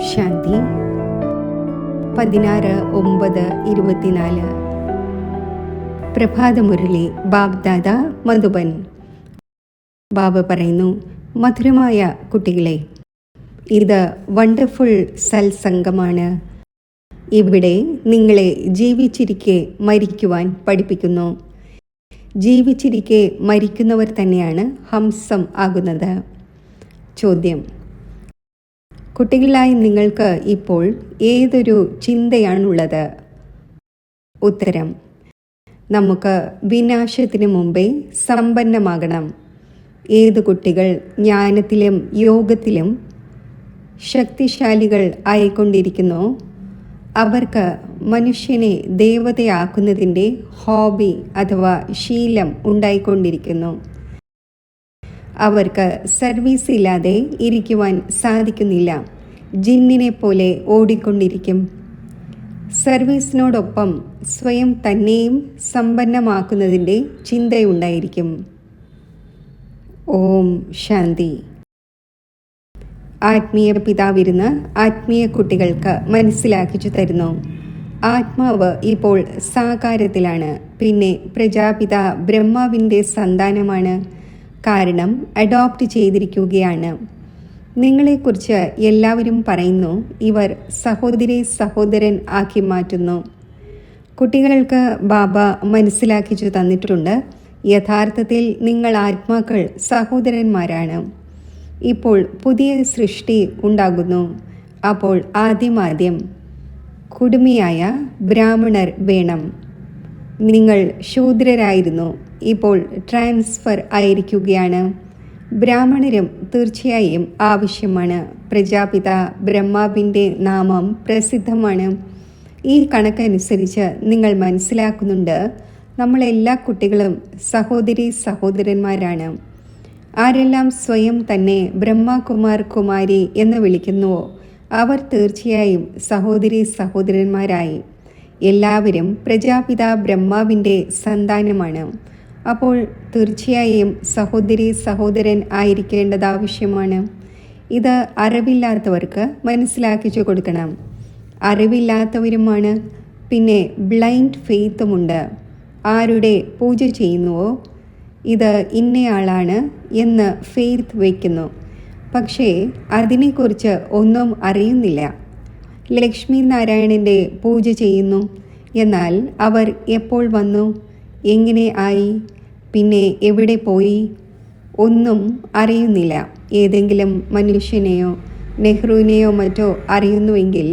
ശാന്തി. 16/9/24 പ്രഭാതമുരളി ബാബ്ദാദ മധുബൻ. ബാബ പറയുന്നു, മധുരമായ കുട്ടികളെ, ഇത് വണ്ടർഫുൾ സത്സംഗമാണ്. ഇവിടെ നിങ്ങളെ ജീവിച്ചിരിക്കെ മരിക്കുവാൻ പഠിപ്പിക്കുന്നു. ജീവിച്ചിരിക്കെ മരിക്കുന്നവർ തന്നെയാണ് ഹംസം ആകുന്നത്. ചോദ്യം: കുട്ടികളായി നിങ്ങൾക്ക് ഇപ്പോൾ ഏതൊരു ചിന്തയാണുള്ളത്? ഉത്തരം: നമുക്ക് വിനാശത്തിന് മുമ്പേ സമ്പന്നമാകണം. ഏതു കുട്ടികൾ ജ്ഞാനത്തിലും യോഗത്തിലും ശക്തിശാലികൾ ആയിക്കൊണ്ടിരിക്കുന്നോ അവർക്ക് മനുഷ്യനെ ദേവതയാക്കുന്നതിൻ്റെ ഹോബി അഥവാ ശീലം ഉണ്ടായിക്കൊണ്ടിരിക്കുന്നു. അവർക്ക് സർവീസ് ഇല്ലാതെ ഇരിക്കുവാൻ സാധിക്കുന്നില്ല. ജിന്നിനെ പോലെ ഓടിക്കൊണ്ടിരിക്കും. സർവീസിനോടൊപ്പം സ്വയം തന്നെയും സമ്പന്നമാക്കുന്നതിൻ്റെ ചിന്തയുണ്ടായിരിക്കും. ഓം ശാന്തി. ആത്മീയ പിതാവിരുന്ന് ആത്മീയ കുട്ടികൾക്ക് മനസ്സിലാക്കിച്ചു തരുന്നു. ആത്മാവ് ഇപ്പോൾ സാകാരത്തിലാണ്. പിന്നെ പ്രജാപിത ബ്രഹ്മാവിൻ്റെ സന്താനമാണ്. കാരണം അഡോപ്റ്റ് ചെയ്തിരിക്കുകയാണ്. നിങ്ങളെക്കുറിച്ച് എല്ലാവരും പറയുന്നു, ഇവർ സഹോദരി സഹോദരൻ ആക്കി മാറ്റുന്നു. കുട്ടികൾക്ക് ബാബ മനസ്സിലാക്കിച്ചു തന്നിട്ടുണ്ട്, യഥാർത്ഥത്തിൽ നിങ്ങൾ ആത്മാക്കൾ സഹോദരന്മാരാണ്. ഇപ്പോൾ പുതിയ സൃഷ്ടി ഉണ്ടാകുന്നു. അപ്പോൾ ആദ്യം കുടുമിയായ ബ്രാഹ്മണർ വേണം. നിങ്ങൾ ശൂദ്രരായിരുന്നു, ഇപ്പോൾ ട്രാൻസ്ഫർ ആയിരിക്കുകയാണ്. ബ്രാഹ്മണരും തീർച്ചയായും ആവശ്യമാണ്. പ്രജാപിത ബ്രഹ്മാവിൻ്റെ നാമം പ്രസിദ്ധമാണ്. ഈ കണക്കനുസരിച്ച് നിങ്ങൾ മനസ്സിലാക്കുന്നുണ്ട്, നമ്മളെല്ലാ കുട്ടികളും സഹോദരി സഹോദരന്മാരാണ്. ആരെല്ലാം സ്വയം തന്നെ ബ്രഹ്മകുമാർ കുമാരി എന്ന് വിളിക്കുന്നുവോ അവർ തീർച്ചയായും സഹോദരി സഹോദരന്മാരായി. എല്ലാവരും പ്രജാപിത ബ്രഹ്മാവിൻ്റെ സന്താനമാണ്. അപ്പോൾ തീർച്ചയായും സഹോദരി സഹോദരൻ ആയിരിക്കേണ്ടത് ആവശ്യമാണ്. ഇത് അറിവില്ലാത്തവർക്ക് മനസ്സിലാക്കിച്ചു കൊടുക്കണം. അറിവില്ലാത്തവരുമാണ്. പിന്നെ ബ്ലൈൻഡ് ഫെയ്ത്തുമുണ്ട്. ആരുടെ പൂജ ചെയ്യുന്നുവോ ഇത് ഇന്നയാളാണ് എന്ന് ഫെയ്ത്ത് വയ്ക്കുന്നു. പക്ഷേ അതിനെക്കുറിച്ച് ഒന്നും അറിയുന്നില്ല. ലക്ഷ്മി നാരായണൻ്റെ പൂജ ചെയ്യുന്നു, എന്നാൽ അവർ എപ്പോൾ വന്നു, എങ്ങനെ ആയി, പിന്നെ എവിടെ പോയി, ഒന്നും അറിയുന്നില്ല. ഏതെങ്കിലും മനുഷ്യനെയോ നെഹ്റുവിനെയോ മറ്റോ അറിയുന്നുവെങ്കിൽ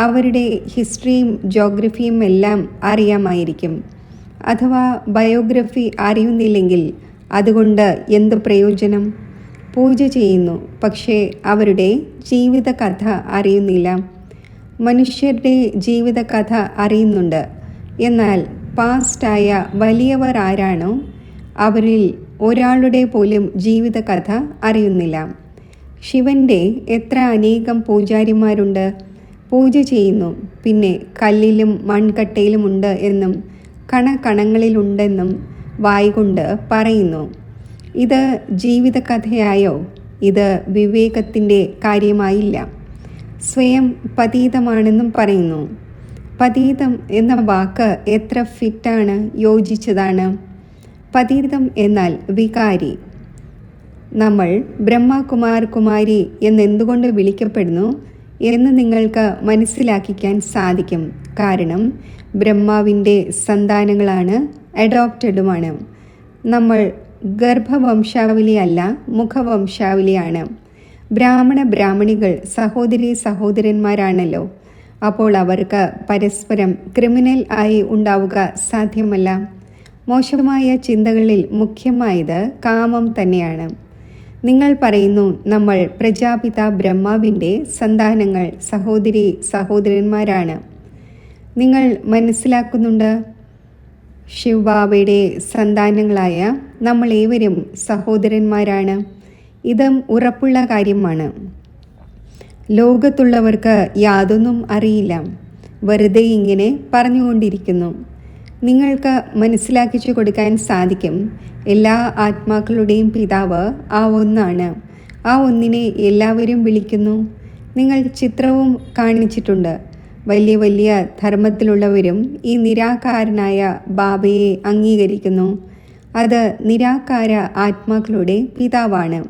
അവരുടെ ഹിസ്റ്ററിയും ജോഗ്രഫിയും എല്ലാം അറിയാമായിരിക്കും. അഥവാ ബയോഗ്രഫി അറിയുന്നില്ലെങ്കിൽ അതുകൊണ്ട് എന്ത് പ്രയോജനം? പൂജ ചെയ്യുന്നു, പക്ഷേ അവരുടെ ജീവിതകഥ അറിയുന്നില്ല. മനുഷ്യരുടെ ജീവിതകഥ അറിയുന്നുണ്ട്, എന്നാൽ പാസ്റ്റായ വലിയവർ ആരാണോ അവരിൽ ഒരാളുടെ പോലും ജീവിതകഥ അറിയുന്നില്ല. ശിവൻ്റെ എത്ര അനേകം പൂജാരിമാരുണ്ട്. പൂജ ചെയ്യുന്നു, പിന്നെ കല്ലിലും മൺകട്ടയിലുമുണ്ട് എന്നും കണങ്ങളിലുണ്ടെന്നും വായികൊണ്ട് പറയുന്നു. ഇത് ജീവിതകഥയായോ? ഇത് വിവേകത്തിൻ്റെ കാര്യമായില്ല. സ്വയം പതീതമാണെന്നും പറയുന്നു. പതീതം എന്ന വാക്ക് എത്ര ഫിറ്റാണ്, യോജിച്ചതാണ്. പതീതം എന്നാൽ വികാരി. നമ്മൾ ബ്രഹ്മകുമാർ കുമാരി എന്നെന്തുകൊണ്ട് വിളിക്കപ്പെടുന്നു എന്ന് നിങ്ങൾക്ക് മനസ്സിലാക്കിക്കാൻ സാധിക്കും. കാരണം ബ്രഹ്മാവിൻ്റെ സന്താനങ്ങളാണ്, അഡോപ്റ്റഡുമാണ്. നമ്മൾ ഗർഭവംശാവലിയല്ല, മുഖവംശാവലിയാണ്. ബ്രാഹ്മണികൾ സഹോദരി സഹോദരന്മാരാണല്ലോ. അപ്പോൾ അവർക്ക് പരസ്പരം ക്രിമിനൽ ആയി ഉണ്ടാവുക സാധ്യമല്ല. മോശമായ ചിന്തകളിൽ മുഖ്യമായത് കാമം തന്നെയാണ്. നിങ്ങൾ പറയുന്നു, നമ്മൾ പ്രജാപിത ബ്രഹ്മാവിൻ്റെ സന്താനങ്ങൾ, സഹോദരി സഹോദരന്മാരാണ്. നിങ്ങൾ മനസ്സിലാക്കുന്നുണ്ട്, ശിവബാബയുടെ സന്താനങ്ങളായ നമ്മൾ ഏവരും സഹോദരന്മാരാണ്. ഇതും ഉറപ്പുള്ള കാര്യമാണ്. ലോകത്തുള്ളവർക്ക് യാതൊന്നും അറിയില്ല, വെറുതെ ഇങ്ങനെ പറഞ്ഞുകൊണ്ടിരിക്കുന്നു. നിങ്ങൾക്ക് മനസ്സിലാക്കിച്ചു കൊടുക്കാൻ സാധിക്കും, എല്ലാ ആത്മാക്കളുടെയും പിതാവ് ആ ഒന്നാണ്. ആ ഒന്നിനെ എല്ലാവരും വിളിക്കുന്നു. നിങ്ങൾ ചിത്രവും കാണിച്ചിട്ടുണ്ട്. വലിയ വലിയ ധർമ്മത്തിലുള്ളവരും ഈ നിരാകാരനായ ബാബയെ അംഗീകരിക്കുന്നു. അത് നിരാകാര ആത്മാക്കളുടെ പിതാവാണ്.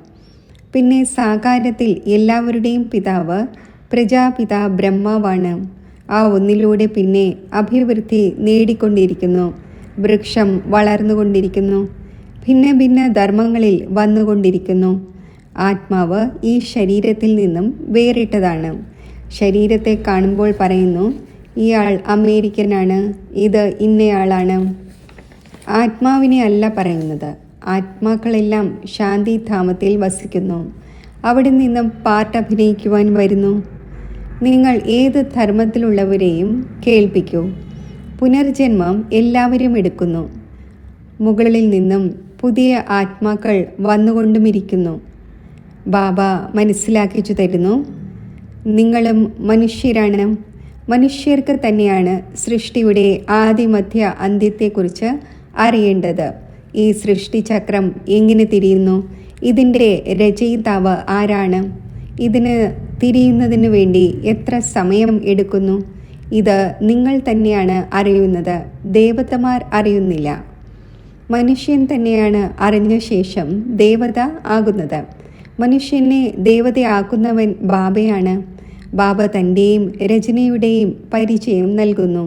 പിന്നെ സാകാരത്തിൽ എല്ലാവരുടെയും പിതാവ് പ്രജാപിത ബ്രഹ്മാവാണ്. ആ ഒന്നിലൂടെ പിന്നെ അഭിവൃദ്ധി നേടിക്കൊണ്ടിരിക്കുന്നു. വൃക്ഷം വളർന്നുകൊണ്ടിരിക്കുന്നു. ഭിന്ന ഭിന്ന ധർമ്മങ്ങളിൽ വന്നുകൊണ്ടിരിക്കുന്നു. ആത്മാവ് ഈ ശരീരത്തിൽ നിന്നും വേറിട്ടതാണ്. ശരീരത്തെ കാണുമ്പോൾ പറയുന്നു, ഇയാൾ അമേരിക്കനാണ്, ഇത് ഇന്നയാളാണ്. ആത്മാവിനെ അല്ല പറയുന്നത്. ആത്മാക്കളെല്ലാം ശാന്തിധാമത്തിൽ വസിക്കുന്നു. അവിടെ നിന്നും പാർട്ട് അഭിനയിക്കുവാൻ വരുന്നു. നിങ്ങൾ ഏത് ധർമ്മത്തിലുള്ളവരെയും കേൾപ്പിക്കൂ. പുനർജന്മം എല്ലാവരും എടുക്കുന്നു. മുകളിൽ നിന്നും പുതിയ ആത്മാക്കൾ വന്നുകൊണ്ടുമിരിക്കുന്നു. ബാബ മനസ്സിലാക്കിച്ചു തരുന്നു, നിങ്ങളും മനുഷ്യരാണ്. മനുഷ്യർക്ക് തന്നെയാണ് സൃഷ്ടിയുടെ ആദിമധ്യ അന്ത്യത്തെക്കുറിച്ച് അറിയേണ്ടത്. ഈ സൃഷ്ടിചക്രം എങ്ങനെ തിരിയുന്നു? ഇതിൻ്റെ രചയിതാവ് ആരാണ്? ഇതിന് തിരിയുന്നതിന് വേണ്ടി എത്ര സമയം എടുക്കുന്നു? ഇത് നിങ്ങൾ തന്നെയാണ് അറിയുന്നത്. ദേവതമാർ അറിയുന്നില്ല. മനുഷ്യൻ തന്നെയാണ് അറിഞ്ഞ ശേഷം ദേവത ആകുന്നത്. മനുഷ്യനെ ദേവതയാക്കുന്നവൻ ബാബയാണ്. ബാബ തൻ്റെയും രചനയുടെയും പരിചയം നൽകുന്നു.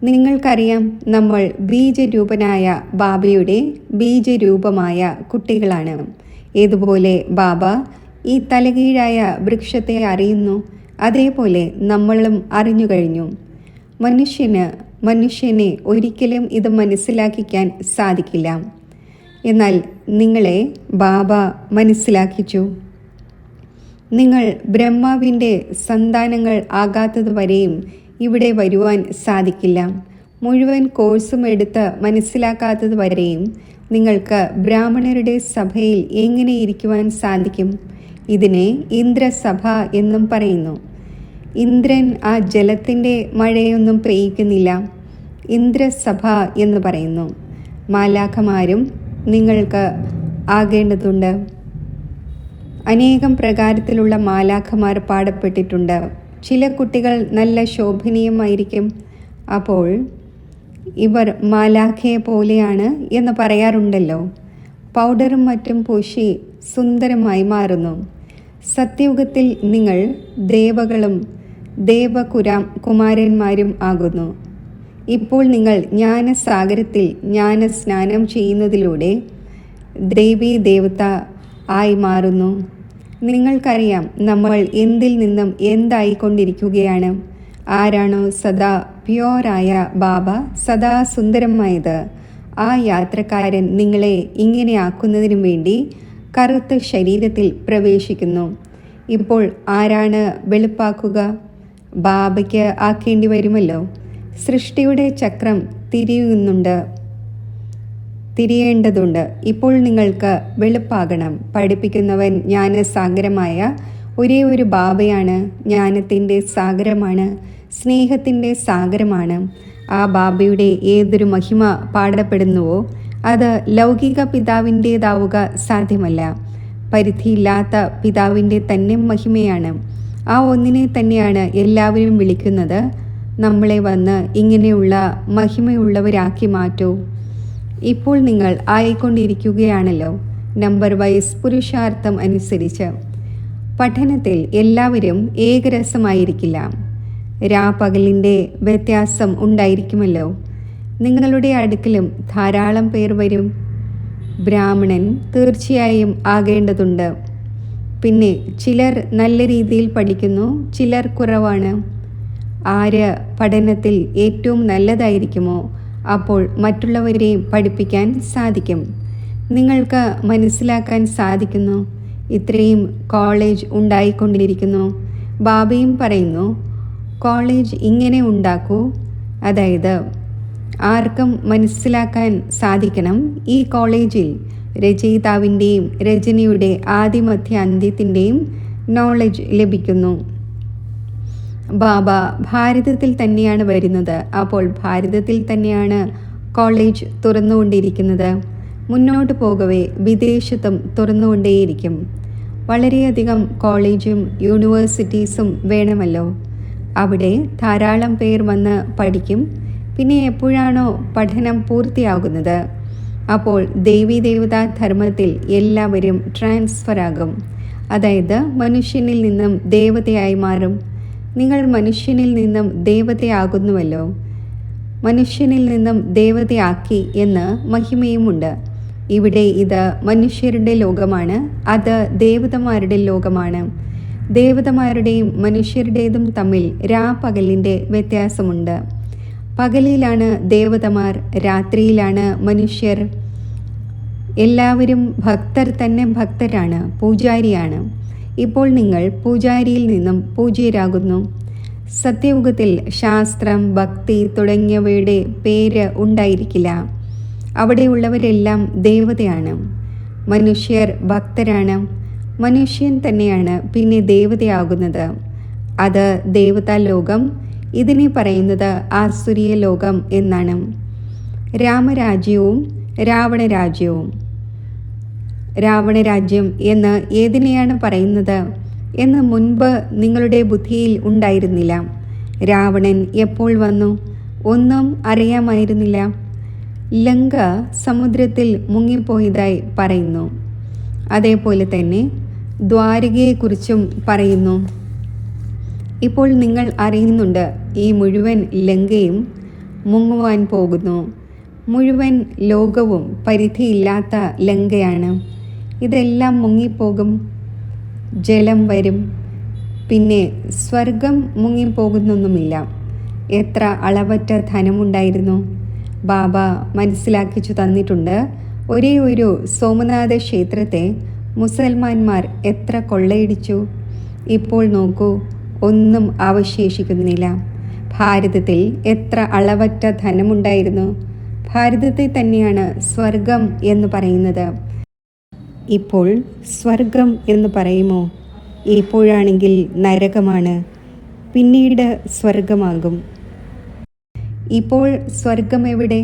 നിങ്ങൾക്കറിയാം, നമ്മൾ ബീജരൂപനായ ബാബയുടെ ബീജരൂപമായ കുട്ടികളാണ്. ഏതുപോലെ ബാബ ഈ തലകീഴായ വൃക്ഷത്തെ അറിയുന്നു, അതേപോലെ നമ്മളും അറിഞ്ഞു കഴിഞ്ഞു. മനുഷ്യനെ ഒരിക്കലും ഇത് മനസ്സിലാക്കിക്കാൻ സാധിക്കില്ല. എന്നാൽ നിങ്ങളെ ബാബ മനസ്സിലാക്കിച്ചു. നിങ്ങൾ ബ്രഹ്മാവിൻ്റെ സന്താനങ്ങൾ ആകാത്തതുവരെയും ഇവിടെ വരുവാൻ സാധിക്കില്ല. മുഴുവൻ കോഴ്സും എടുത്ത് മനസ്സിലാക്കാത്തതുവരെയും നിങ്ങൾക്ക് ബ്രാഹ്മണരുടെ സഭയിൽ എങ്ങനെ ഇരിക്കുവാൻ സാധിക്കും? ഇതിനെ ഇന്ദ്രസഭ എന്നും പറയുന്നു. ഇന്ദ്രൻ ആ ജലത്തിൻ്റെ മഴയൊന്നും പെയ്യിക്കുന്നില്ല. ഇന്ദ്രസഭ എന്ന് പറയുന്നു. മാലാഖമാരും നിങ്ങൾക്ക് ആകേണ്ടതുണ്ട്. അനേകം പ്രകാരത്തിലുള്ള മാലാഖമാർ പാടപ്പെട്ടിട്ടുണ്ട്. ചില കുട്ടികൾ നല്ല ശോഭനീയമായിരിക്കും. അപ്പോൾ ഇവർ മാലാഖയെ പോലെയാണ് എന്ന് പറയാറുണ്ടല്ലോ. പൗഡറും മറ്റും പൂശി സുന്ദരമായി മാറുന്നു. സത്യയുഗത്തിൽ നിങ്ങൾ ദേവകളും ദേവകുമാരന്മാരും ആകുന്നു. ഇപ്പോൾ നിങ്ങൾ ജ്ഞാനസാഗരത്തിൽ ജ്ഞാനസ്നാനം ചെയ്യുന്നതിലൂടെ ദേവീ ദേവത ആയി മാറുന്നു. നിങ്ങൾക്കറിയാം, നമ്മൾ എന്തിൽ നിന്നും എന്തായിക്കൊണ്ടിരിക്കുകയാണ്. ആരാണോ സദാ പ്യോറായ ബാബ സദാ സുന്ദരമായത്, ആ യാത്രക്കാരൻ നിങ്ങളെ ഇങ്ങനെ ആക്കുന്നതിനു വേണ്ടി കറുത്ത ശരീരത്തിൽ പ്രവേശിക്കുന്നു. ഇപ്പോൾ ആരാണ് വെളുപ്പാക്കുക? ബാബയ്ക്ക് ആക്കേണ്ടി വരുമല്ലോ. സൃഷ്ടിയുടെ ചക്രം തിരിയേണ്ടതുണ്ട്. ഇപ്പോൾ നിങ്ങൾക്ക് വെളുപ്പാകണം. പഠിപ്പിക്കുന്നവൻ ജ്ഞാനസാഗരമായ ഒരേ ഒരു ബാബയാണ്. ജ്ഞാനത്തിൻ്റെ സാഗരമാണ്, സ്നേഹത്തിൻ്റെ സാഗരമാണ്. ആ ബാബയുടെ ഏതൊരു മഹിമ പാടപ്പെടുന്നുവോ അത് ലൗകിക പിതാവിൻ്റേതാവുക സാധ്യമല്ല. പരിധിയില്ലാത്ത പിതാവിൻ്റെ തന്നെ മഹിമയാണ്. ആ ഒന്നിനെ തന്നെയാണ് എല്ലാവരും വിളിക്കുന്നത്. നമ്മളെ വന്ന് ഇങ്ങനെയുള്ള മഹിമയുള്ളവരാക്കി മാറ്റൂ. ഇപ്പോൾ നിങ്ങൾ ആയിക്കൊണ്ടിരിക്കുകയാണല്ലോ. നമ്പർ വൈസ് പുരുഷാർത്ഥം അനുസരിച്ച് പഠനത്തിൽ എല്ലാവരും ഏകരസമായിരിക്കില്ല. രാപകലിൻ്റെ വ്യത്യാസം ഉണ്ടായിരിക്കുമല്ലോ. നിങ്ങളുടെ അടുക്കലും ധാരാളം പേർ വരും. ബ്രാഹ്മണൻ തീർച്ചയായും ആകേണ്ടതുണ്ട്. പിന്നെ ചിലർ നല്ല രീതിയിൽ പഠിക്കുന്നു, ചിലർ കുറവാണ്. ആര് പഠനത്തിൽ ഏറ്റവും നല്ലതായിരിക്കുമോ അപ്പോൾ മറ്റുള്ളവരെയും പഠിപ്പിക്കാൻ സാധിക്കും. നിങ്ങൾക്ക് മനസ്സിലാക്കാൻ സാധിക്കുന്നു. ഇത്രയും കോളേജ് ഉണ്ടായിക്കൊണ്ടിരിക്കുന്നു. ബാബയും പറയുന്നു, കോളേജ് ഇങ്ങനെ ഉണ്ടാക്കൂ. അതായത് ആർക്കും മനസ്സിലാക്കാൻ സാധിക്കണം, ഈ കോളേജിൽ രചയിതാവിൻ്റെയും രചനയുടെ ആദിമധ്യ അന്ത്യത്തിൻ്റെയും നോളജ് ലഭിക്കുന്നു. ബാബ ഭാരതത്തിൽ തന്നെയാണ് വരുന്നത്. അപ്പോൾ ഭാരതത്തിൽ തന്നെയാണ് കോളേജ് തുറന്നുകൊണ്ടിരിക്കുന്നത്. മുന്നോട്ട് പോകവേ വിദേശത്തും തുറന്നുകൊണ്ടേയിരിക്കും. വളരെയധികം കോളേജും യൂണിവേഴ്സിറ്റീസും വേണമല്ലോ. അവിടെ ധാരാളം പേർ വന്ന് പഠിക്കും. പിന്നെ എപ്പോഴാണോ പഠനം പൂർത്തിയാകുന്നത്, അപ്പോൾ ദേവീദേവതാ ധർമ്മത്തിൽ എല്ലാവരും ട്രാൻസ്ഫർ ആകും. അതായത് മനുഷ്യനിൽ നിന്നും ദേവതയായി മാറും. നിങ്ങൾ മനുഷ്യനിൽ നിന്നും ദേവതയാകുന്നുവല്ലോ. മനുഷ്യനിൽ നിന്നും ദേവതയാക്കി എന്ന് മഹിമയുമുണ്ട്. ഇവിടെ ഇത് മനുഷ്യരുടെ ലോകമാണ്, അത് ദേവതമാരുടെ ലോകമാണ്. ദേവതമാരുടെയും മനുഷ്യരുടേതും തമ്മിൽ രാപ്പകലിൻ്റെ വ്യത്യാസമുണ്ട്. പകലിലാണ് ദേവതമാർ, രാത്രിയിലാണ് മനുഷ്യർ. എല്ലാവരും ഭക്തർ തന്നെ ഭക്തരാണ്, പൂജാരിയാണ്. ഇപ്പോൾ നിങ്ങൾ പൂജാരിയിൽ നിന്നും പൂജ്യരാകുന്നു. സത്യയുഗത്തിൽ ശാസ്ത്രം, ഭക്തി തുടങ്ങിയവയുടെ പേര് ഉണ്ടായിരിക്കില്ല. അവിടെയുള്ളവരെല്ലാം ദേവതയാണ്. മനുഷ്യർ ഭക്തരാണ്. മനുഷ്യൻ തന്നെയാണ് പിന്നെ ദേവതയാകുന്നത്. അത് ദേവതാ ലോകം. ഇതിനെ പറയുന്നത് ആസുരീയ ലോകം എന്നാണ്. രാമരാജ്യവും രാവണരാജ്യവും. രാവണരാജ്യം എന്ന് ഏതിനെയാണ് പറയുന്നത് എന്ന് മുൻപ് നിങ്ങളുടെ ബുദ്ധിയിൽ ഉണ്ടായിരുന്നില്ല. രാവണൻ എപ്പോൾ വന്നു? ഒന്നും അറിയാമായിരുന്നില്ല. ലങ്ക സമുദ്രത്തിൽ മുങ്ങിപ്പോയതായി പറയുന്നു. അതേപോലെ തന്നെ ദ്വാരകയെക്കുറിച്ചും പറയുന്നു. ഇപ്പോൾ നിങ്ങൾ അറിയുന്നുണ്ട്, ഈ മുഴുവൻ ലങ്കയും മുങ്ങുവാൻ പോകുന്നു. മുഴുവൻ ലോകവും പരിധിയില്ലാത്ത ലങ്കയാണ്. ഇതെല്ലാം മുങ്ങിപ്പോകും. ജലം വരും. പിന്നെ സ്വർഗം മുങ്ങിപ്പോകുന്നൊന്നുമില്ല. എത്ര അളവറ്റ ധനമുണ്ടായിരുന്നു. ബാബ മനസ്സിലാക്കിച്ചു തന്നിട്ടുണ്ട്. ഒരേ ഒരു സോമനാഥ ക്ഷേത്രത്തെ മുസൽമാന്മാർ എത്ര കൊള്ളയടിച്ചു. ഇപ്പോൾ നോക്കൂ, ഒന്നും അവശേഷിക്കുന്നില്ല. ഭാരതത്തിൽ എത്ര അളവറ്റ ധനമുണ്ടായിരുന്നു. ഭാരതത്തെ തന്നെയാണ് സ്വർഗം എന്ന് പറയുന്നത്. ഇപ്പോൾ സ്വർഗം എന്ന് പറയുമോ? ഇപ്പോഴാണെങ്കിൽ നരകമാണ്, പിന്നീട് സ്വർഗമാകും. ഇപ്പോൾ സ്വർഗം എവിടെ?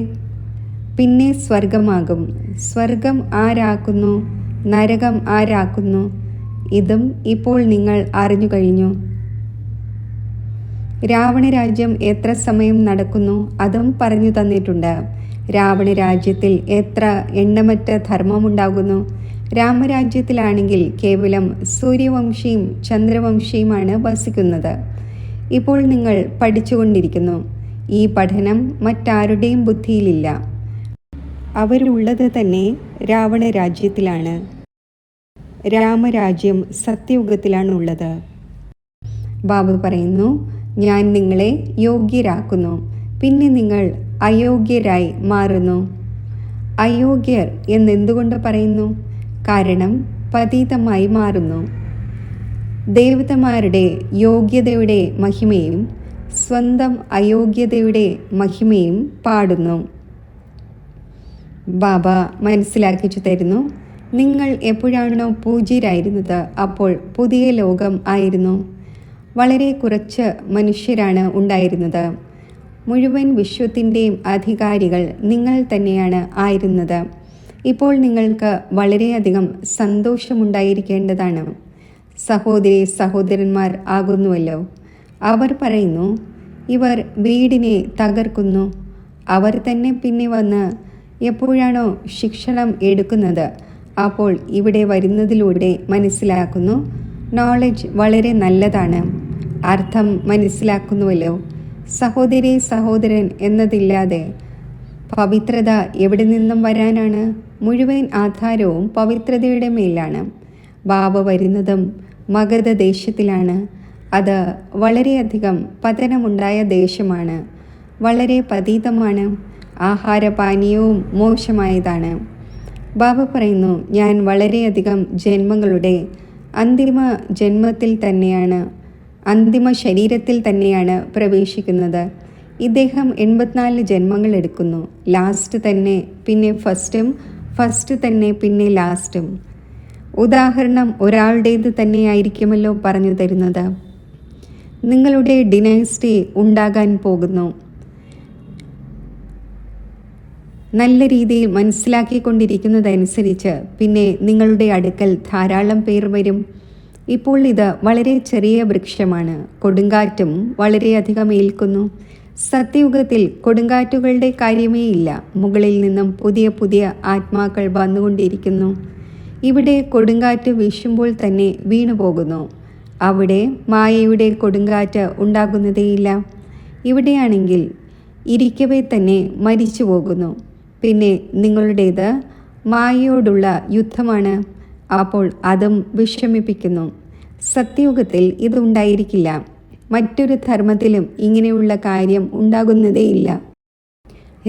പിന്നെ സ്വർഗമാകും. സ്വർഗം ആരാക്കുന്നു? നരകം ആരാക്കുന്നു? ഇതും ഇപ്പോൾ നിങ്ങൾ അറിഞ്ഞു കഴിഞ്ഞു. രാവണരാജ്യം എത്ര സമയം നടക്കുന്നു അതും പറഞ്ഞു തന്നിട്ടുണ്ട്. രാവണരാജ്യത്തിൽ എത്ര എണ്ണമറ്റ ധർമ്മമുണ്ടാകുന്നു. രാമരാജ്യത്തിലാണെങ്കിൽ കേവലം സൂര്യവംശിയും ചന്ദ്രവംശിയുമാണ് വസിക്കുന്നത്. ഇപ്പോൾ നിങ്ങൾ പഠിച്ചുകൊണ്ടിരിക്കുന്നു. ഈ പഠനം മറ്റാരുടെയും ബുദ്ധിയിലില്ല. അവരുള്ളത് തന്നെ രാവണരാജ്യത്തിലാണ്. രാമരാജ്യം സത്യയുഗത്തിലാണ് ഉള്ളത്. ബാബ പറയുന്നു, ഞാൻ നിങ്ങളെ യോഗ്യരാക്കുന്നു, പിന്നെ നിങ്ങൾ അയോഗ്യരായി മാറുന്നു. അയോഗ്യർ എന്നെന്തുകൊണ്ട് പറയുന്നു? കാരണം പതീതമായി മാറുന്നു. ദേവതമാരുടെ യോഗ്യതയുടെ മഹിമയും സ്വന്തം അയോഗ്യതയുടെ മഹിമയും പാടുന്നു. ബാബ മനസ്സിലാക്കിച്ചു തരുന്നു. നിങ്ങൾ എപ്പോഴാണോ പൂജ്യരായിരുന്നത് അപ്പോൾ പുതിയ ലോകം ആയിരുന്നു. വളരെ കുറച്ച് മനുഷ്യരാണ് ഉണ്ടായിരുന്നത്. മുഴുവൻ വിശ്വത്തിൻ്റെയും അധികാരികൾ നിങ്ങൾ തന്നെയാണ് ആയിരുന്നത്. ഇപ്പോൾ നിങ്ങൾക്ക് വളരെയധികം സന്തോഷമുണ്ടായിരിക്കേണ്ടതാണ്. സഹോദരി സഹോദരന്മാർ ആകുന്നുവല്ലോ. അവർ പറയുന്നു, ഇവർ വീടിനെ തകർക്കുന്നു. അവർ തന്നെ പിന്നെ വന്ന് എപ്പോഴാണോ ശിക്ഷണം എടുക്കുന്നത് അപ്പോൾ ഇവിടെ വരുന്നതിലൂടെ മനസ്സിലാക്കുന്നു, നോളജ് വളരെ നല്ലതാണ്. അർത്ഥം മനസ്സിലാക്കുന്നുവല്ലോ. സഹോദരി സഹോദരൻ എന്നതില്ലാതെ പവിത്രത എവിടെ നിന്നും വരാനാണ്? മുഴുവൻ ആധാരവും പവിത്രതയുടെ മേലാണ്. ബാബ വരുന്നതും മഗധ ദേശത്തിലാണ്. അത് വളരെയധികം പതനമുണ്ടായ ദേശമാണ്. വളരെ പതീതമാണ്. ആഹാരപാനീയവും മോശമായതാണ്. ബാബ പറയുന്നു, ഞാൻ വളരെയധികം ജന്മങ്ങളുടെ അന്തിമ ജന്മത്തിൽ തന്നെയാണ്, അന്തിമ ശരീരത്തിൽ തന്നെയാണ് പ്രവേശിക്കുന്നത്. ഇദ്ദേഹം 84 ജന്മങ്ങൾ എടുക്കുന്നു. ലാസ്റ്റ് തന്നെ പിന്നെ ഫസ്റ്റും, ഫസ്റ്റ് തന്നെ പിന്നെ ലാസ്റ്റും. ഉദാഹരണം ഒരാളുടേത് തന്നെയായിരിക്കുമല്ലോ പറഞ്ഞു തരുന്നത്. നിങ്ങളുടെ ഡിനൈസ്റ്റി ഉണ്ടാകാൻ പോകുന്നു. നല്ല രീതിയിൽ മനസ്സിലാക്കിക്കൊണ്ടിരിക്കുന്നതനുസരിച്ച് പിന്നെ നിങ്ങളുടെ അടുക്കൽ ധാരാളം പേർ വരും. ഇപ്പോൾ ഇത് വളരെ ചെറിയ വൃക്ഷമാണ്. കൊടുങ്കാറ്റും വളരെയധികം ഏൽക്കുന്നു. സത്യയുഗത്തിൽ കൊടുങ്കാറ്റുകളുടെ കാര്യമേ ഇല്ല. മുകളിൽ നിന്നും പുതിയ പുതിയ ആത്മാക്കൾ വന്നുകൊണ്ടിരിക്കുന്നു. ഇവിടെ കൊടുങ്കാറ്റ് വീശുമ്പോൾ തന്നെ വീണുപോകുന്നു. അവിടെ മായയുടെ കൊടുങ്കാറ്റ് ഉണ്ടാകുന്നതേയില്ല. ഇവിടെയാണെങ്കിൽ ഇരിക്കവേ തന്നെ മരിച്ചു പോകുന്നു. പിന്നെ നിങ്ങളുടേത് മായയോടുള്ള യുദ്ധമാണ്. അപ്പോൾ അതും വിഷമിപ്പിക്കുന്നു. സത്യയുഗത്തിൽ ഇതുണ്ടായിരിക്കില്ല. മറ്റൊരു ധർമ്മത്തിലും ഇങ്ങനെയുള്ള കാര്യം ഉണ്ടാകുന്നതേയില്ല.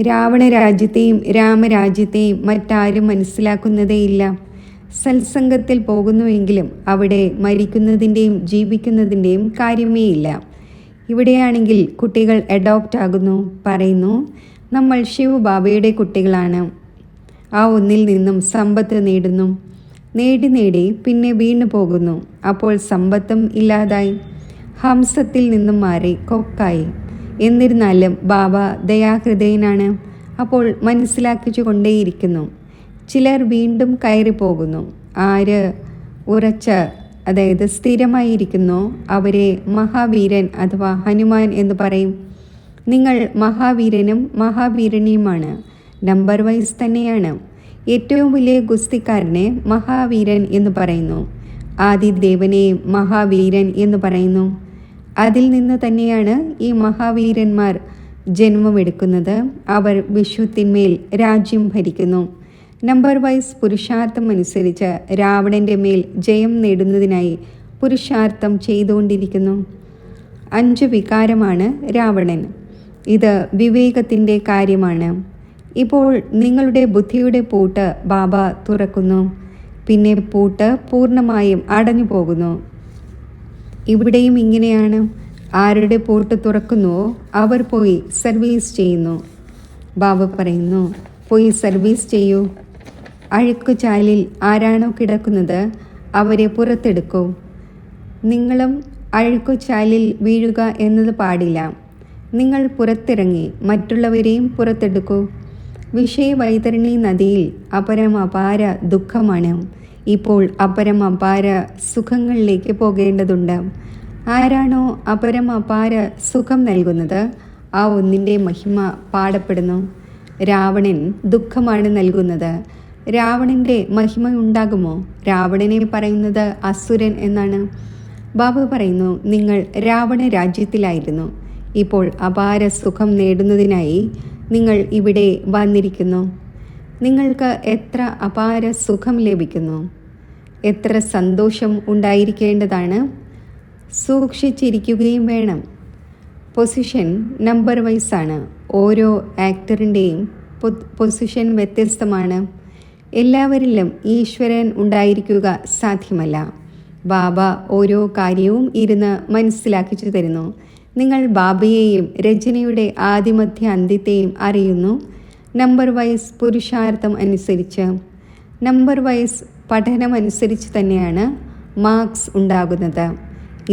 രാവണരാജ്യത്തെയും രാമരാജ്യത്തെയും മറ്റാരും മനസ്സിലാക്കുന്നതേയില്ല. സത്സംഗത്തിൽ പോകുന്നുവെങ്കിലും അവിടെ മരിക്കുന്നതിൻ്റെയും ജീവിക്കുന്നതിൻ്റെയും കാര്യമേ ഇല്ല. ഇവിടെയാണെങ്കിൽ കുട്ടികൾ അഡോപ്റ്റ് ആകുന്നു. പറയുന്നു, നമ്മൾ ശിവബാബയുടെ കുട്ടികളാണ്. ആ ഒന്നിൽ നിന്നും സമ്പത്ത് നേടുന്നു. നേടി നേടി പിന്നെ വീണു പോകുന്നു. അപ്പോൾ സമ്പത്തും ഇല്ലാതായി. ഹംസത്തിൽ നിന്നും മാറി കൊക്കായി. എന്നിരുന്നാലും ബാബ ദയാഹൃദയനാണ്. അപ്പോൾ മനസ്സിലാക്കിച്ചു കൊണ്ടേയിരിക്കുന്നു. ചിലർ വീണ്ടും കയറിപ്പോകുന്നു. ആര് ഉറച്ച്, അതായത് സ്ഥിരമായിരിക്കുന്നു, അവരെ മഹാവീരൻ അഥവാ ഹനുമാൻ എന്ന് പറയും. നിങ്ങൾ മഹാവീരനും മഹാവീരണിയുമാണ്. നമ്പർ വൈസ് തന്നെയാണ്. ഏറ്റവും വലിയ ഗുസ്തിക്കാരനെ മഹാവീരൻ എന്ന് പറയുന്നു. ആദിദേവനെയും മഹാവീരൻ എന്ന് പറയുന്നു. അതിൽ നിന്ന് തന്നെയാണ് ഈ മഹാവീരന്മാർ ജന്മമെടുക്കുന്നത്. അവർ വിശ്വത്തിന്മേൽ രാജ്യം ഭരിക്കുന്നു. നമ്പർ വൈസ് പുരുഷാർത്ഥം അനുസരിച്ച് രാവണൻ്റെ മേൽ ജയം നേടുന്നതിനായി പുരുഷാർത്ഥം ചെയ്തുകൊണ്ടിരിക്കുന്നു. 5 വികാരമാണ് രാവണൻ. ഇത് വിവേകത്തിൻ്റെ കാര്യമാണ്. ഇപ്പോൾ നിങ്ങളുടെ ബുദ്ധിയുടെ പൂട്ട് ബാബ തുറക്കുന്നു. പിന്നെ പൂട്ട് പൂർണ്ണമായും അടഞ്ഞു പോകുന്നു. ഇവിടെയും ഇങ്ങനെയാണ്. ആരുടെ പൂട്ട് തുറക്കുന്നുവോ അവർ പോയി സർവീസ് ചെയ്യുന്നു. ബാബ പറയുന്നു, പോയി സർവീസ് ചെയ്യൂ. അഴുക്കുചാലിൽ ആരാണോ കിടക്കുന്നത് അവരെ പുറത്തെടുക്കൂ. നിങ്ങളും അഴുക്കുചാലിൽ വീഴുക എന്നത് പാടില്ല. നിങ്ങൾ പുറത്തിറങ്ങി മറ്റുള്ളവരെയും പുറത്തെടുക്കൂ. വിഷയവൈതരണി നദിയിൽ അപരമപാര ദുഃഖമാണ്. ഇപ്പോൾ അപരമപാര സുഖങ്ങളിലേക്ക് പോകേണ്ടതുണ്ട്. ആരാണോ അപരമപാര സുഖം നൽകുന്നത് ആ ഒന്നിൻ്റെ മഹിമ പാടപ്പെടുന്നു. രാവണൻ ദുഃഖമാണ് നൽകുന്നത്. രാവണൻ്റെ മഹിമ ഉണ്ടാകുമോ? രാവണനെ പറയുന്നത് അസുരൻ എന്നാണ്. ബാബ പറയുന്നു, നിങ്ങൾ രാവണ രാജ്യത്തിലായിരുന്നു. ഇപ്പോൾ അപാര സുഖം നേടുന്നതിനായി നിങ്ങൾ ഇവിടെ വന്നിരിക്കുന്നു. നിങ്ങൾക്ക് എത്ര അപാര സുഖം ലഭിക്കുന്നു, എത്ര സന്തോഷം ഉണ്ടായിരിക്കേണ്ടതാണ്. സൂക്ഷിച്ചിരിക്കുകയും വേണം. പൊസിഷൻ നമ്പർ വൈസാണ്. ഓരോ ആക്ടറിൻ്റെയും പൊസിഷൻ വ്യത്യസ്തമാണ്. എല്ലാവരിലും ഈശ്വരൻ ഉണ്ടായിരിക്കുക സാധ്യമല്ല. ബാബ ഓരോ കാര്യവും ഇരുന്ന് മനസ്സിലാക്കിച്ചു തരുന്നു. നിങ്ങൾ ബാബയെയും രചനയുടെ ആദിമധ്യ അന്ത്യത്തെയും അറിയുന്നു. നമ്പർ വൈസ് പുരുഷാർത്ഥം അനുസരിച്ച്, നമ്പർ വൈസ് പഠനമനുസരിച്ച് തന്നെയാണ് മാർക്സ് ഉണ്ടാകുന്നത്.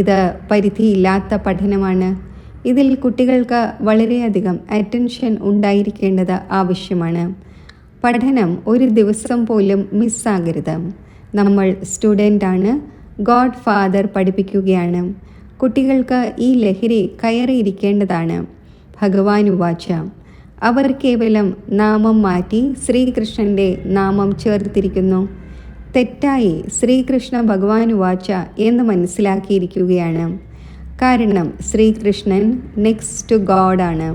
ഇത് പരിധിയില്ലാത്ത പഠനമാണ്. ഇതിൽ കുട്ടികൾക്ക് വളരെയധികം അറ്റൻഷൻ ഉണ്ടായിരിക്കേണ്ടത് ആവശ്യമാണ്. പഠനം ഒരു ദിവസം പോലും മിസ്സാകരുത്. നമ്മൾ സ്റ്റുഡൻ്റാണ്. ഗോഡ് ഫാദർ പഠിപ്പിക്കുകയാണ്. കുട്ടികൾക്ക് ഈ ലഹരി കയറിയിരിക്കേണ്ടതാണ്. ഭഗവാൻ ഉവാച, അവർ കേവലം നാമം മാറ്റി ശ്രീകൃഷ്ണൻ്റെ നാമം ചേർത്തിരിക്കുന്നു. തെറ്റായി ശ്രീകൃഷ്ണ ഭഗവാൻ ഉവാച എന്ന് മനസ്സിലാക്കിയിരിക്കുകയാണ്. കാരണം ശ്രീകൃഷ്ണൻ നെക്സ്റ്റ് ടു ഗോഡാണ്.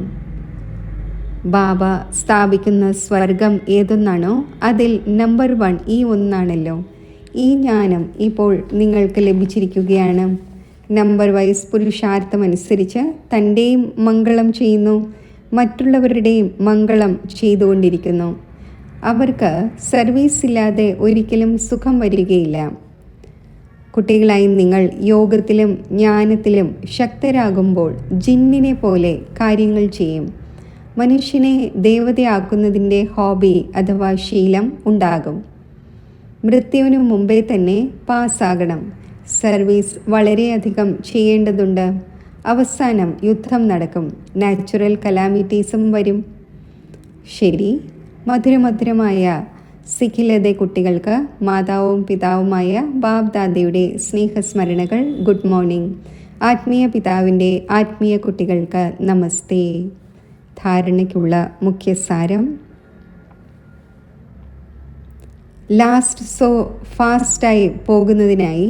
ബാബ സ്ഥാപിക്കുന്ന സ്വർഗം ഏതൊന്നാണോ അതിൽ നമ്പർ 1 ഈ ഒന്നാണല്ലോ. ഈ ജ്ഞാനം ഇപ്പോൾ നിങ്ങൾക്ക് ലഭിച്ചിരിക്കുകയാണ്. നമ്പർ വൈസ് പുരുഷാർത്ഥമനുസരിച്ച് തൻ്റെയും മംഗളം ചെയ്യുന്നു, മറ്റുള്ളവരുടെയും മംഗളം ചെയ്തുകൊണ്ടിരിക്കുന്നു. അവർക്ക് സർവീസ് ഇല്ലാതെ ഒരിക്കലും സുഖം വരികയില്ല. കുട്ടികളായി നിങ്ങൾ യോഗത്തിലും ജ്ഞാനത്തിലും ശക്തരാകുമ്പോൾ ജിന്നിനെ പോലെ കാര്യങ്ങൾ ചെയ്യും. മനുഷ്യനെ ദേവതയാക്കുന്നതിൻ്റെ ഹോബി അഥവാ ശീലം ഉണ്ടാകും. മൃത്യുവിനു മുമ്പേ തന്നെ പാസ്സാകണം. സർവീസ് വളരെയധികം ചെയ്യേണ്ടതുണ്ട്. അവസാനം യുദ്ധം നടക്കും. നാച്ചുറൽ കലാമിറ്റീസും വരും. ശരി, മധുരമധുരമായ സിഖിലതെ കുട്ടികൾക്ക് മാതാവും പിതാവുമായ ബാബ് ദാദയുടെ സ്നേഹസ്മരണകൾ. Good morning. ആത്മീയ പിതാവിൻ്റെ ആത്മീയ കുട്ടികൾക്ക് നമസ്തേ. ധാരണയ്ക്കുള്ള മുഖ്യസാരം: ലാസ്റ്റ് ഫാസ്റ്റായി പോകുന്നതിനായി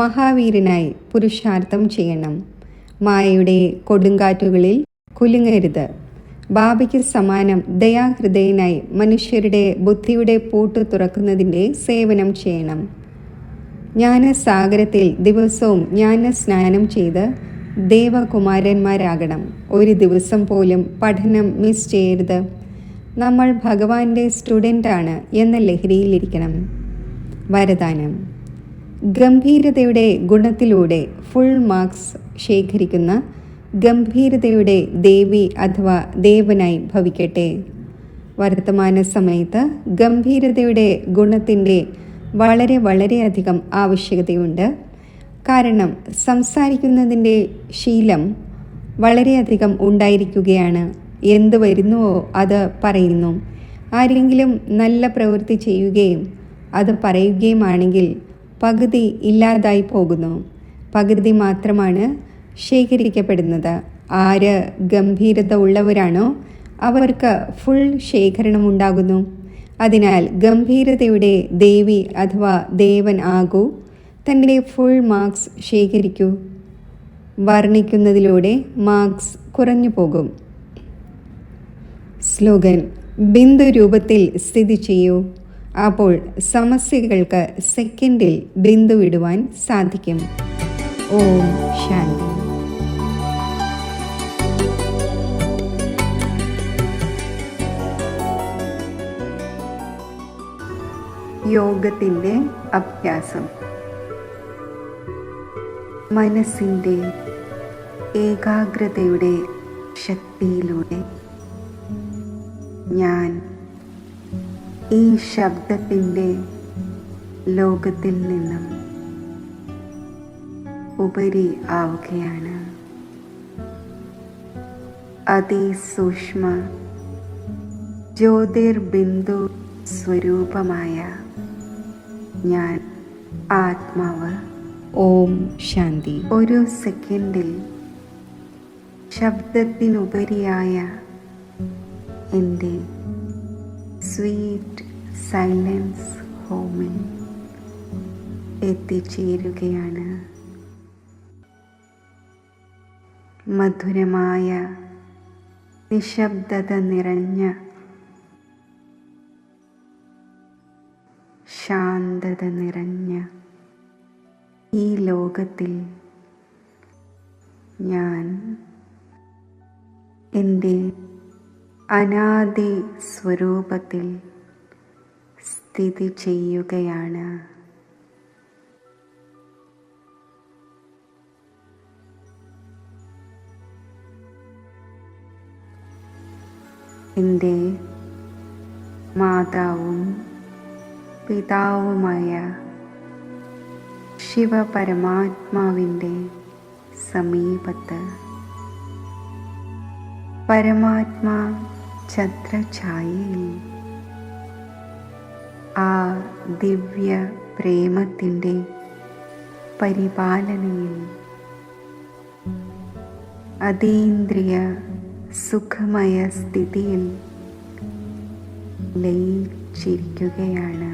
മഹാവീരനായി പുരുഷാർത്ഥം ചെയ്യണം. മായയുടെ കൊടുങ്കാറ്റുകളിൽ കുലുങ്ങരുത്. ബാബയ്ക്ക് സമാനം ദയാഹൃദയനായി മനുഷ്യരുടെ ബുദ്ധിയുടെ പൂട്ട് തുറക്കുന്നതിൻ്റെ സേവനം ചെയ്യണം. ജ്ഞാനസാഗരത്തിൽ ദിവസവും ജ്ഞാനസ്നാനം ചെയ്ത് ദേവകുമാരന്മാരാകണം. ഒരു ദിവസം പോലും പഠനം മിസ് ചെയ്യരുത്. നമ്മൾ ഭഗവാന്റെ സ്റ്റുഡൻ്റാണ് എന്ന ലഹരിയിലിരിക്കണം. വരദാനം: ഗംഭീരതയുടെ ഗുണത്തിലൂടെ ഫുൾ മാർക്സ് ശേഖരിക്കുന്ന ഗംഭീരതയുടെ ദേവി അഥവാ ദേവനായി ഭവിക്കട്ടെ. വർത്തമാന സമയത്ത് ഗംഭീരതയുടെ ഗുണത്തിൻ്റെ വളരെയധികം ആവശ്യകതയുണ്ട്. കാരണം സംസാരിക്കുന്നതിൻ്റെ ശീലം വളരെയധികം ഉണ്ടായിരിക്കുകയാണ്. എന്ത് വരുന്നുവോ അത് പറയുന്നു. ആരെങ്കിലും നല്ല പ്രവൃത്തി ചെയ്യുകയും അത് പറയുകയുമാണെങ്കിൽ പകുതി ഇല്ലാതായി പോകുന്നു. പകുതി മാത്രമാണ് ശേഖരിക്കപ്പെടുന്നത്. ആര് ഗംഭീരത ഉള്ളവരാണോ അവർക്ക് ഫുൾ ശേഖരണമുണ്ടാകുന്നു. അതിനാൽ ഗംഭീരതയുടെ ദേവി അഥവാ ദേവൻ ആകൂ. തൻ്റെ ഫുൾ മാർക്സ് ശേഖരിക്കൂ. വർണ്ണിക്കുന്നതിലൂടെ മാർക്സ് കുറഞ്ഞു പോകും. സ്ലോഗൻ: ബിന്ദു രൂപത്തിൽ സ്ഥിതി ചെയ്യൂ. അപ്പോൾ സമസ്യകൾക്ക് സെക്കൻഡിൽ ബിന്ദു ഇടുവാൻ സാധിക്കും. ഓം ശാന്തി. യോഗത്തിൻ്റെ അഭ്യാസം: മനസ്സിൻ്റെ ഏകാഗ്രതയുടെ ശക്തിയിലൂടെ ഞാൻ ഈ ശബ്ദത്തിൻ്റെ ലോകത്തിൽ നിന്നും ഉപരി ആവുകയാണ്. അതിസൂക്ഷ്മ ജ്യോതിർബിന്ദു സ്വരൂപമായ ഞാൻ ആത്മാവ്. ഓം ശാന്തി. ഒരു സെക്കൻഡിൽ ശബ്ദത്തിനുപരിയായ എൻ്റെ സ്വീറ്റ് സൈലൻസ് ഹോമിൽ എത്തിച്ചേരുകയാണ്. മധുരമായ നിശബ്ദത നിറഞ്ഞ ശാന്തത നിറഞ്ഞ ഈ ലോകത്തിൽ ഞാൻ എൻ്റെ അനാദി സ്വരൂപത്തിൽ സ്ഥിതി ചെയ്യുകയാണ്. എൻ്റെ മാതാവും പിതാവുമായ ശിവപരമാത്മാവിൻ്റെ സമീപത്ത് പരമാത്മാ ഛത്രഛായയിൽ ആ ദിവ്യ പ്രേമത്തിൻ്റെ പരിപാലനയിൽ അതീന്ദ്രിയ സുഖമയ സ്ഥിതിയിൽ ലയിച്ചിരിക്കുകയാണ്.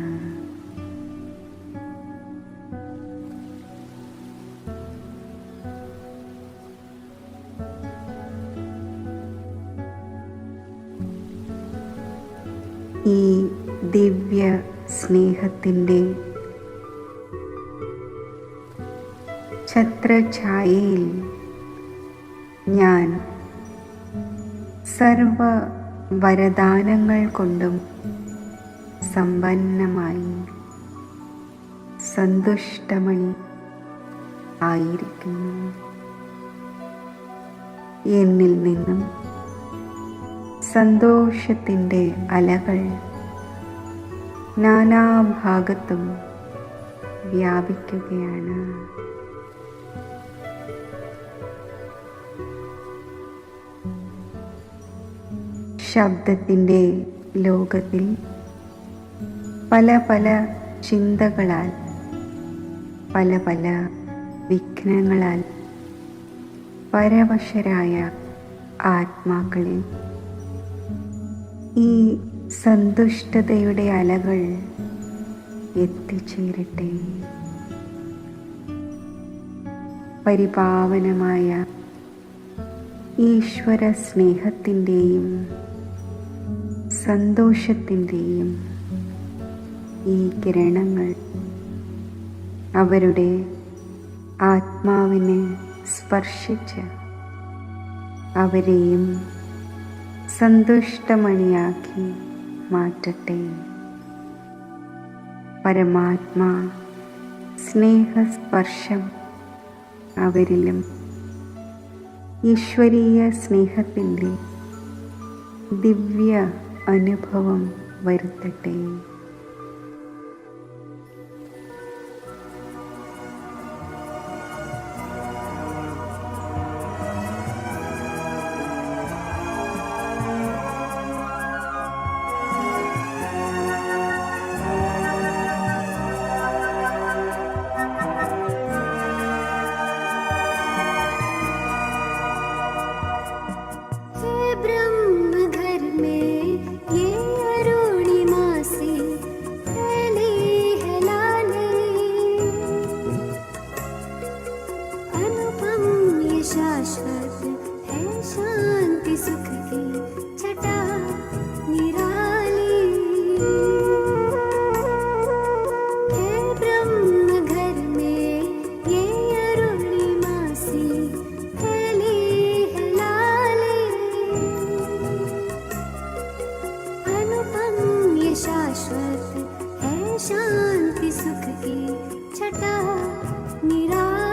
ഈ ദിവ്യ സ്നേഹത്തിൻ്റെ ഛത്രഛായയിൽ ഞാൻ സർവ വരദാനങ്ങൾ കൊണ്ടും സമ്പന്നമായി സന്തുഷ്ടമണി ആയിരിക്കുന്നു. എന്നിൽ നിന്നും സന്തോഷത്തിൻ്റെ അലകൾ നാനാഭാഗത്തും വ്യാപിക്കുകയാണ്. ശബ്ദത്തിൻ്റെ ലോകത്തിൽ പല പല ചിന്തകളാൽ, പല പല വിഘ്നങ്ങളാൽ പരവശരായ ആത്മാക്കളിൽ ഈ സന്തുഷ്ടതയുടെ അലകൾ എത്തിച്ചേരട്ടെ. പരിപാവനമായ ഈശ്വര സ്നേഹത്തിൻ്റെയും സന്തോഷത്തിൻ്റെയും ഈ കിരണങ്ങൾ അവരുടെ ആത്മാവിനെ സ്പർശിച്ച് അവരെയും സന്തുഷ്ടമണിയാക്കി മാറ്റട്ടെ. പരമാത്മാ സ്നേഹസ്പർശം അവരിലും ഈശ്വരീയ സ്നേഹത്തിൻ്റെ ദിവ്യ അനുഭവം വരുത്തട്ടെ. शाश्वत है शांति सुख की छटा निराली है ब्रह्म घर में ये अरुणिमा सी फैली है लाली अनुपम ये शाश्वत है शांति सुख की छटा निराली